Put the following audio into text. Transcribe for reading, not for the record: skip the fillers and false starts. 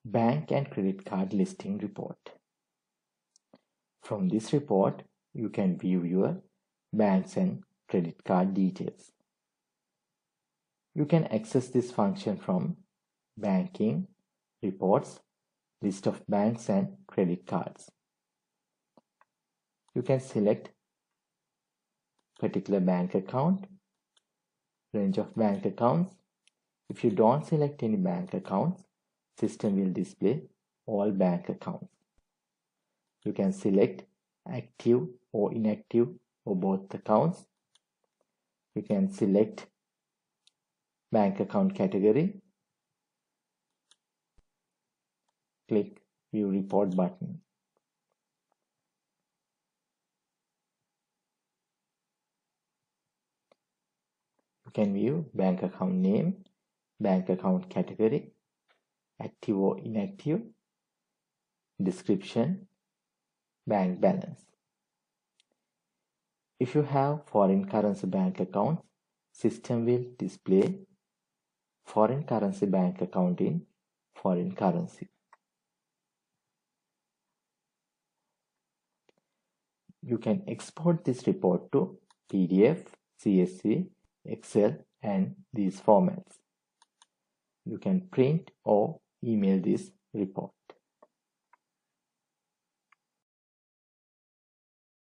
Bank and credit card listing report. From this report, you can view your banks and credit card details. You can access this function from Banking, Reports, List of banks and credit cards. You can select particular bank account, range of bank accounts. If you don't select any bank accounts, system will display all bank accounts. You can select active or inactive for both accounts. You can select bank account category. Click View Report button. You can view bank account name, bank account category, active or inactive, description, bank balance. If you have foreign currency bank accounts, system will display foreign currency bank account in foreign currency. You can export this report to PDF, CSV, Excel, and these formats. You can print or email this report.